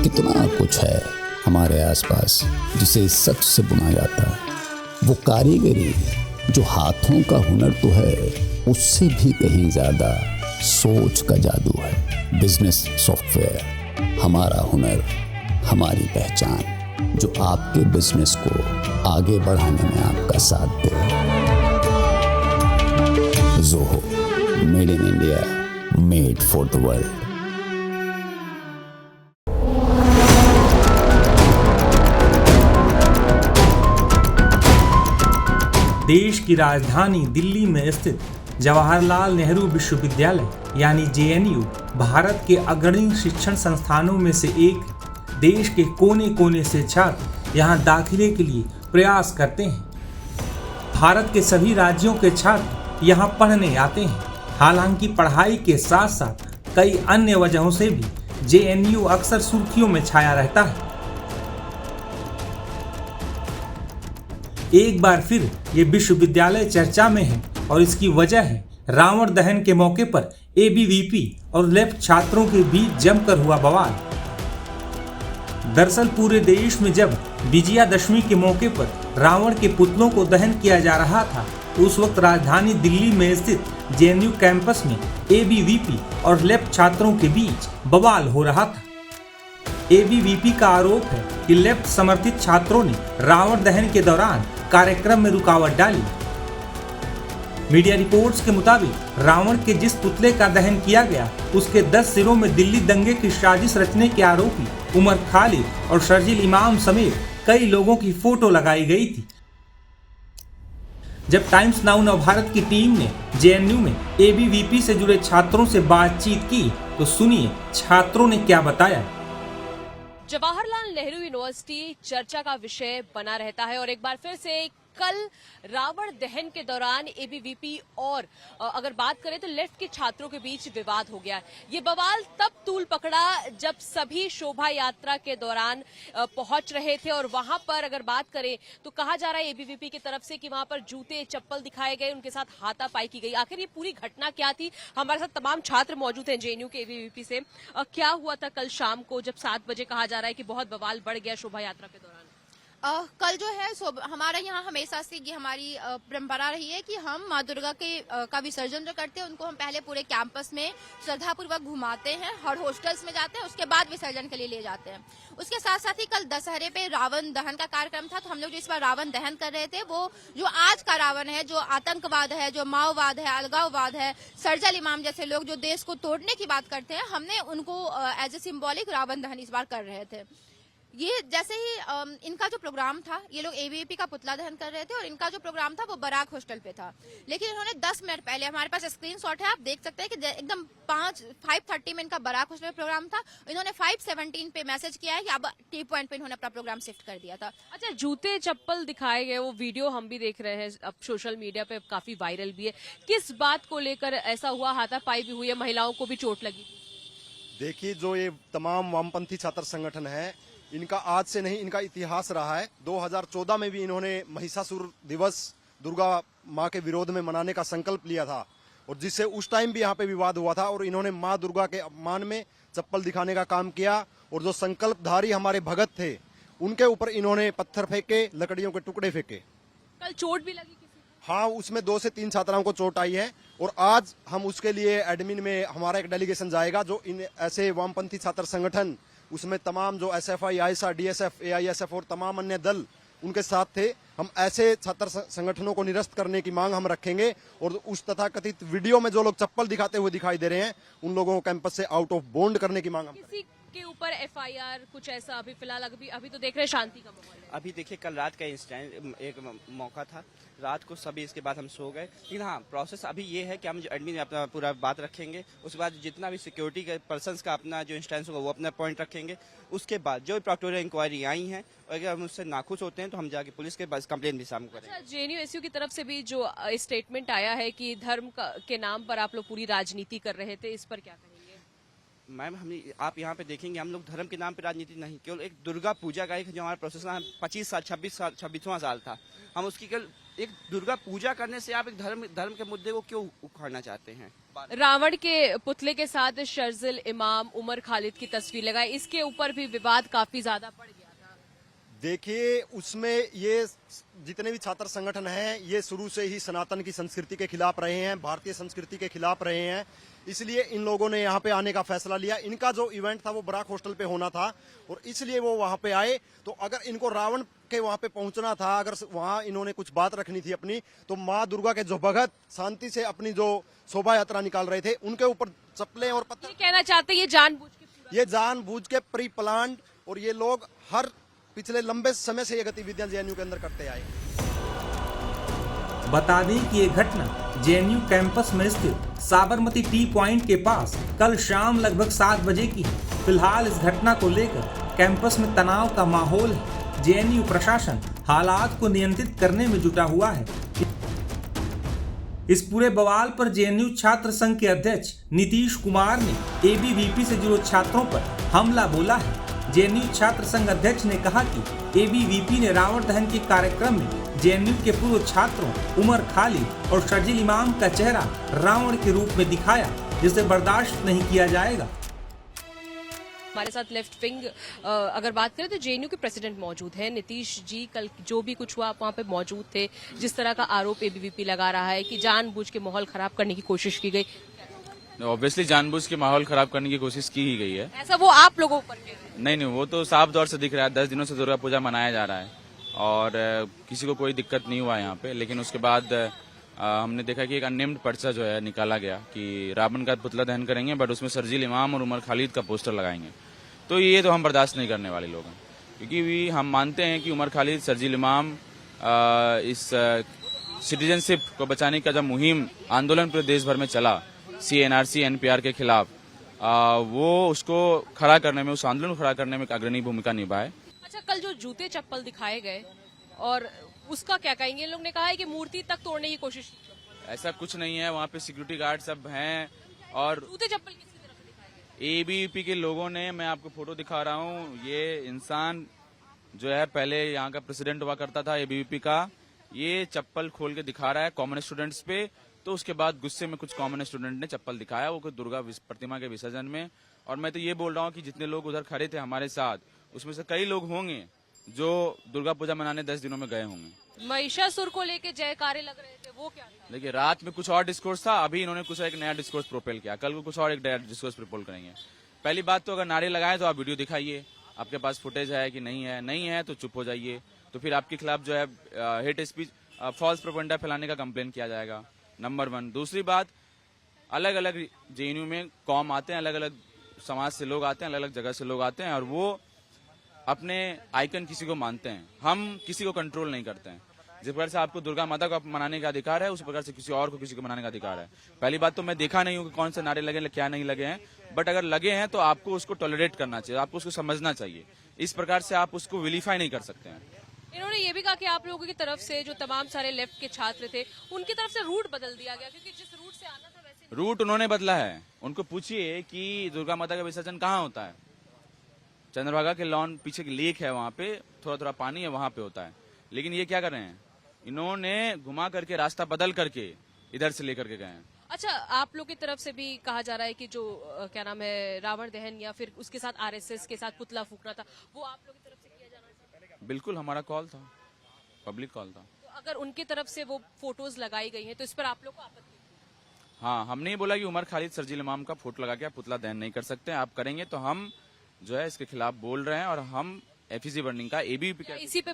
कितना कुछ है हमारे आसपास जिसे सच से बुना जाता है। वो कारीगरी जो हाथों का हुनर तो है, उससे भी कहीं ज़्यादा सोच का जादू है। बिजनेस सॉफ्टवेयर, हमारा हुनर, हमारी पहचान, जो आपके बिजनेस को आगे बढ़ाने में आपका साथ दे। Zoho, made in India, made for the world. देश की राजधानी दिल्ली में स्थित जवाहरलाल नेहरू विश्वविद्यालय यानी जेएनयू भारत के अग्रणी शिक्षण संस्थानों में से एक। देश के कोने कोने से छात्र यहाँ दाखिले के लिए प्रयास करते हैं। भारत के सभी राज्यों के छात्र यहाँ पढ़ने आते हैं। हालांकि पढ़ाई के साथ साथ कई अन्य वजहों से भी जेएनयू अक्सर सुर्खियों में छाया रहता है। एक बार फिर ये विश्वविद्यालय चर्चा में है और इसकी वजह है रावण दहन के मौके पर एबीवीपी और लेफ्ट छात्रों के बीच जमकर हुआ बवाल। दरअसल पूरे देश में जब विजयादशमी के मौके पर रावण के पुतलों को दहन किया जा रहा था, तो उस वक्त राजधानी दिल्ली में स्थित जेएनयू कैंपस में एबीवीपी और लेफ्ट छात्रों के बीच बवाल हो रहा था। एबीवीपी का आरोप है कि लेफ्ट समर्थित छात्रों ने रावण दहन के दौरान कार्यक्रम में रुकावट डाली। मीडिया रिपोर्ट्स के मुताबिक रावण के जिस पुतले का दहन किया गया, उसके 10 सिरों में दिल्ली दंगे की साजिश रचने के आरोपी उमर खालिद और शर्जील इमाम समेत कई लोगों की फोटो लगाई गई थी। जब टाइम्स नाउ नवभारत की टीम ने जेएनयू में एबीवीपी से जुड़े छात्रों से बातचीत की, तो सुनिए छात्रों ने क्या बताया। जवाहरलाल नेहरू यूनिवर्सिटी चर्चा का विषय बना रहता है और एक बार फिर से कल रावण दहन के दौरान एबीवीपी और अगर बात करें तो लेफ्ट के छात्रों के बीच विवाद हो गया। ये बवाल तब तूल पकड़ा जब सभी शोभा यात्रा के दौरान पहुंच रहे थे और वहां पर अगर बात करें तो कहा जा रहा है एबीवीपी की तरफ से कि वहां पर जूते चप्पल दिखाए गए, उनके साथ हाथापाई की गई। आखिर ये पूरी घटना क्या थी? हमारे साथ तमाम छात्र मौजूद हैं जेएनयू के एबीवीपी से। क्या हुआ था कल शाम को जब 7 बजे कहा जा रहा है कि बहुत बवाल बढ़ गया शोभा यात्रा के दौरान? कल जो है हमारा यहाँ हमेशा से ये हमारी परंपरा रही है कि हम माँ दुर्गा का विसर्जन जो करते हैं, उनको हम पहले पूरे कैंपस में श्रद्धापूर्वक घुमाते हैं, हर हॉस्टल्स में जाते हैं, उसके बाद विसर्जन के लिए ले जाते हैं। उसके साथ साथ ही कल दशहरे पे रावण दहन का कार्यक्रम था, तो हम लोग जो इस बार रावण दहन कर रहे थे, वो जो आज का रावण है, जो आतंकवाद है, जो माओवाद है, अलगाववाद है, शर्जील इमाम जैसे लोग जो देश को तोड़ने की बात करते हैं, हमने उनको एज ए सिंबॉलिक रावण दहन इस बार कर रहे थे। ये जैसे ही इनका जो प्रोग्राम था, ये लोग एबीवीपी का पुतला दहन कर रहे थे और इनका जो प्रोग्राम था वो बराक हॉस्टल पे था। लेकिन इन्होंने 10 मिनट पहले, हमारे पास स्क्रीनशॉट है, आप देख सकते हैं कि एकदम 5:30 में इनका बराक हॉस्टल प्रोग्राम था, इन्होंने 5:17 पे मैसेज किया है कि अब टी पॉइंट पे इन्होंने अपना प्रोग्राम शिफ्ट कर दिया था। अच्छा, जूते चप्पल दिखाए गए, वो वीडियो हम भी देख रहे हैं, अब सोशल मीडिया पे काफी वायरल भी है। किस बात को लेकर ऐसा हुआ? हाथापाई भी हुई है, महिलाओं को भी चोट लगी? देखिए, जो ये तमाम वामपंथी छात्र संगठन है, इनका आज से नहीं, इनका इतिहास रहा है। 2014 में भी इन्होंने महिषासुर दिवस दुर्गा माँ के विरोध में मनाने का संकल्प लिया था और जिससे उस टाइम भी यहाँ पे विवाद हुआ था और इन्होंने माँ दुर्गा के अपमान में चप्पल दिखाने का काम किया और जो संकल्पधारी हमारे भगत थे उनके ऊपर इन्होंने पत्थर फेंके, लकड़ियों के टुकड़े फेंके। कल चोट भी लगी किसी को? हाँ, उसमें 2 से 3 छात्राओं को चोट आई है और आज हम उसके लिए एडमिन में हमारा एक डेलीगेशन जाएगा, जो इन ऐसे वामपंथी छात्र संगठन, उसमें तमाम जो एसएफआई, आईएसआर, डीएसएफ, एआईएसएफ और तमाम अन्य दल उनके साथ थे। हम ऐसे छात्र संगठनों को निरस्त करने की मांग हम रखेंगे और उस तथाकथित वीडियो में जो लोग चप्पल दिखाते हुए दिखाई दे रहे हैं, उन लोगों को कैंपस से आउट ऑफ बॉन्ड करने की मांग हम किसी के ऊपर एफआईआर कुछ ऐसा अभी फिलहाल अभी तो देख रहे हैं शांति का माहौल है। अभी देखिए, कल रात का इंसिडेंट एक मौका था, रात को सभी इसके बाद हम सो गए। लेकिन हाँ, प्रोसेस अभी ये है कि हम जो एडमिन में अपना पूरा बात रखेंगे, उसके बाद जितना भी सिक्योरिटी के पर्सन्स का अपना जो इंस्टेंस होगा वो अपना पॉइंट रखेंगे। उसके बाद जो प्रोक्टोरियल इंक्वायरी आई है, अगर हम उससे नाखुश होते हैं तो हम जाके पुलिस के पास कंप्लेन भी शामिल करेंगे। अच्छा, जेएनयू एसयू की तरफ से भी जो स्टेटमेंट आया है कि धर्म के नाम पर आप लोग पूरी राजनीति कर रहे थे, इस पर क्या कहेंगे? मैम आप यहाँ पे देखेंगे हम लोग धर्म के नाम पे राजनीति नहीं, केवल एक दुर्गा पूजा का एक जो हमारा प्रोसेस 26वां साल था, हम उसकी केवल एक दुर्गा पूजा करने से आप एक धर्म के मुद्दे को क्यों उखाड़ना चाहते हैं? रावण के पुतले के साथ शर्जिल इमाम उमर खालिद की तस्वीर लगाई, इसके ऊपर भी विवाद काफी ज्यादा बढ़ गया था। देखिए, उसमें ये जितने भी छात्र संगठन हैं ये शुरू से ही सनातन की संस्कृति के खिलाफ रहे हैं, भारतीय संस्कृति के खिलाफ रहे हैं, इसलिए इन लोगों ने यहाँ पे आने का फैसला लिया। इनका जो इवेंट था वो बराक हॉस्टल पे होना था और इसलिए वो वहाँ पे आए। तो अगर इनको रावण के वहाँ पे पहुंचना था, अगर वहाँ इन्होंने कुछ बात रखनी थी अपनी, तो माँ दुर्गा के जो भगत शांति से अपनी जो शोभा यात्रा निकाल रहे थे उनके ऊपर चप्पलें और पत्थर, ये कहना चाहते हैं ये जानबूझ के प्री प्लान्ड, और ये लोग हर पिछले लंबे समय से ये गतिविधियां जेएनयू के अंदर करते आए। बता दें कि ये घटना जेएनयू कैंपस में स्थित साबरमती टी पॉइंट के पास कल शाम लगभग 7 बजे की है। फिलहाल इस घटना को लेकर कैंपस में तनाव का माहौल है। जेएनयू प्रशासन हालात को नियंत्रित करने में जुटा हुआ है। इस पूरे बवाल पर जेएनयू छात्र संघ के अध्यक्ष नीतीश कुमार ने एबीवीपी से जुड़े छात्रों पर हमला बोला है। जेएनयू छात्र संघ अध्यक्ष ने कहा कि एबीवीपी ने रावण दहन के कार्यक्रम में जेएनयू के पूर्व छात्रों उमर खालिद और शर्जिल इमाम का चेहरा रावण के रूप में दिखाया, जिसे बर्दाश्त नहीं किया जाएगा। हमारे साथ लेफ्ट विंग अगर बात करें तो जेएनयू के प्रेसिडेंट मौजूद हैं। नीतीश जी, कल जो भी कुछ हुआ आप वहाँ पे मौजूद थे। जिस तरह का आरोप एबीवीपी लगा रहा है कि जानबूझ के माहौल खराब करने की कोशिश की गई, ऑब्वियसली जानबूझ के माहौल खराब करने की कोशिश की ही गई है। ऐसा वो आप लोगों पर कह रहे हैं? नहीं, वो तो साफ तौर से दिख रहा है। 10 दिनों से दुर्गा पूजा मनाया जा रहा है और किसी को कोई दिक्कत नहीं हुआ यहाँ पे। लेकिन उसके बाद हमने देखा कि एक अननेम्ड पर्चा जो है निकाला गया कि रावण का पुतला दहन करेंगे, बट उसमें शर्जिल इमाम और उमर खालिद का पोस्टर लगाएंगे। तो ये तो हम बर्दाश्त नहीं करने वाले लोग हैं, क्योंकि हम मानते हैं कि उमर खालिद, शर्जिल इमाम इस सिटीजनशिप को बचाने का जब मुहिम आंदोलन पूरे देश भर में चला CNRC NPR के खिलाफ, वो उसको खड़ा करने में, उस आंदोलन को खड़ा करने में एक अग्रणी भूमिका निभाए। अच्छा, कल जो जूते चप्पल दिखाए गए और उसका क्या कहेंगे? इन लोग ने कहा है कि मूर्ति तक तोड़ने की कोशिश की। ऐसा कुछ नहीं है, वहाँ पे सिक्योरिटी गार्ड सब हैं और जूते चप्पल किसकी तरफ से दिखाए गए? एबीवीपी के लोगों ने, मैं आपको फोटो दिखा रहा हूँ, ये इंसान जो है पहले यहाँ का प्रेसिडेंट हुआ करता था एबीवीपी का, ये चप्पल खोल के दिखा रहा है कॉमन स्टूडेंट्स पे। तो उसके बाद गुस्से में कुछ कॉमन स्टूडेंट ने चप्पल दिखाया, वो दुर्गा प्रतिमा के विसर्जन में। और मैं तो ये बोल रहा हूँ कि जितने लोग उधर खड़े थे हमारे साथ, उसमें से कई लोग होंगे जो दुर्गा पूजा मनाने 10 दिनों में गए होंगे। महिषासुर को लेके जयकारे लग रहे थे, वो क्या था? देखिए, रात में कुछ और डिस्कोर्स था, अभी इन्होंने कुछ एक नया डिस्कोर्स प्रोपेल किया, कल को कुछ और एक नया डिस्कोर्स प्रोपेल करेंगे। पहली बात तो अगर नारे लगाए तो आप वीडियो दिखाइए, आपके पास फुटेज है कि नहीं है, नहीं है तो चुप हो जाइए। तो फिर आपके खिलाफ जो है हेट स्पीच, फॉल्स प्रोपेगेंडा फैलाने का कंप्लेन किया जाएगा, नंबर 1। दूसरी बात, अलग अलग जेएनयू में कौम आते हैं, अलग अलग समाज से लोग आते हैं, अलग अलग जगह से लोग आते हैं और वो अपने आइकन किसी को मानते हैं। हम किसी को कंट्रोल नहीं करते हैं। जिस प्रकार से आपको दुर्गा माता को मनाने का अधिकार है, उस प्रकार से किसी और को किसी को मनाने का अधिकार है। पहली बात तो मैं देखा नहीं हूँ कि कौन से नारे लगे, क्या नहीं लगे हैं, बट अगर लगे हैं तो आपको उसको टॉलरेट करना चाहिए, आपको उसको समझना चाहिए। इस प्रकार से आप उसको विलीफाई नहीं कर सकते हैं। इन्होंने ये भी कहा कि आप लोगों की तरफ से जो तमाम सारे लेफ्ट के छात्र थे, उनकी तरफ से रूट बदल दिया गया, क्योंकि जिस रूट से आना था वैसे रूट उन्होंने बदला है। उनको पूछिए कि दुर्गा माता का विसर्जन कहाँ होता है। चंद्रभागा के लॉन पीछे की लेक है, वहाँ पे थोड़ा थोड़ा पानी है, वहाँ पे होता है। लेकिन ये क्या कर रहे हैं, इन्होंने घुमा करके रास्ता बदल करके इधर से लेकर के गए हैं। अच्छा, आप लोग की तरफ से भी कहा जा रहा है कि जो क्या नाम है, रावण दहन या फिर उसके साथ आरएसएस के साथ पुतला फूकना था, वो आप लोग की तरफ से किया जा रहा है? बिल्कुल, हमारा कॉल था, पब्लिक कॉल था। तो अगर उनकी तरफ से वो फोटोज लगाई गई हैं तो इस पर आप लोग को आपत्ति? हाँ, हमने ये बोला कि उमर खालिद, शर्जिल इमाम का फोटो लगा के आप पुतला दहन नहीं कर सकते। आप करेंगे तो हम जो है इसके खिलाफ बोल रहे हैं और हम एफईसी बर्निंग का एबीवीपी का इसी पे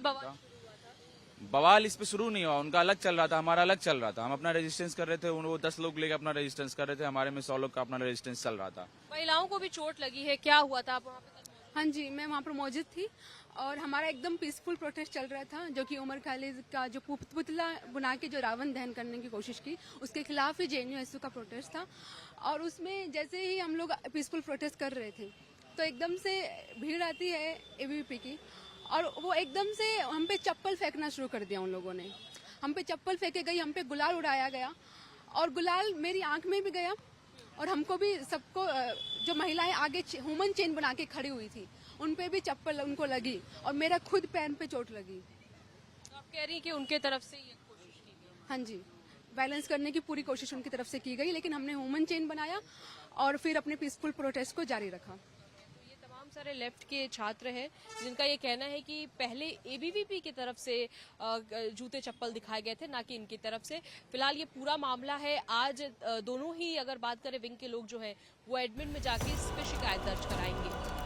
बवाल इस पे शुरू नहीं हुआ। उनका अलग चल रहा था, हमारा अलग चल रहा था। हम अपना रेजिस्टेंस कर रहे थे, वो 10 लोग लेके अपना रेजिस्टेंस कर रहे थे, हमारे में 100 लोग का अपना रेजिस्टेंस चल रहा था। महिलाओं को भी चोट लगी है, क्या हुआ था आप वहाँ पे? हाँ जी, मैं वहाँ पर मौजूद थी और हमारा एकदम पीसफुल प्रोटेस्ट चल रहा था, जो कि उमर खालिद का जो पुतला बना के जो रावण दहन करने की कोशिश की, उसके खिलाफ ही जेएनयू का प्रोटेस्ट था। और उसमें जैसे ही हम लोग पीसफुल प्रोटेस्ट कर रहे थे तो एकदम से भीड़ आती है एबीवीपी की और वो एकदम से हम पे चप्पल फेंकना शुरू कर दिया। उन लोगों ने हम पे चप्पल फेंके गई, हम पे गुलाल उड़ाया गया और गुलाल मेरी आंख में भी गया और हमको भी सबको जो महिलाएं आगे ह्यूमन चेन बना के खड़ी हुई थी उन पे भी चप्पल उनको लगी और मेरा खुद पैर पे चोट लगी। तो आप कह रही हैं कि उनके तरफ से ये कोशिश की गई? हाँ जी, बैलेंस करने की पूरी कोशिश उनकी तरफ से की गई, लेकिन हमने ह्यूमन चेन बनाया और फिर अपने पीसफुल प्रोटेस्ट को जारी रखा। ये तमाम सारे लेफ्ट के छात्र हैं जिनका ये कहना है कि पहले एबीवीपी की तरफ से जूते चप्पल दिखाए गए थे, ना कि इनकी तरफ से। फिलहाल ये पूरा मामला है, आज दोनों ही अगर बात करें विंग के लोग जो हैं वो एडमिन में जाके इस पे शिकायत दर्ज कराएंगे।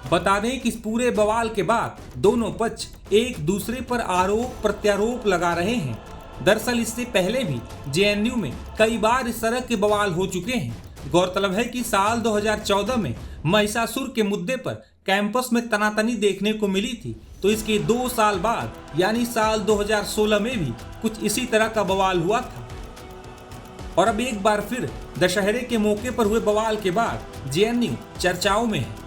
बता दें कि इस पूरे बवाल के बाद दोनों पक्ष एक दूसरे पर आरोप प्रत्यारोप लगा रहे हैं। दरअसल इससे पहले भी जेएनयू में कई बार इस तरह के बवाल हो चुके हैं। गौरतलब है कि साल 2014 में महिषासुर के मुद्दे पर कैंपस में तनातनी देखने को मिली थी, तो इसके 2 साल बाद यानी साल 2016 में भी कुछ इसी तरह का बवाल हुआ था। और अब एक बार फिर दशहरे के मौके पर हुए बवाल के बाद जेएनयू चर्चाओं में है।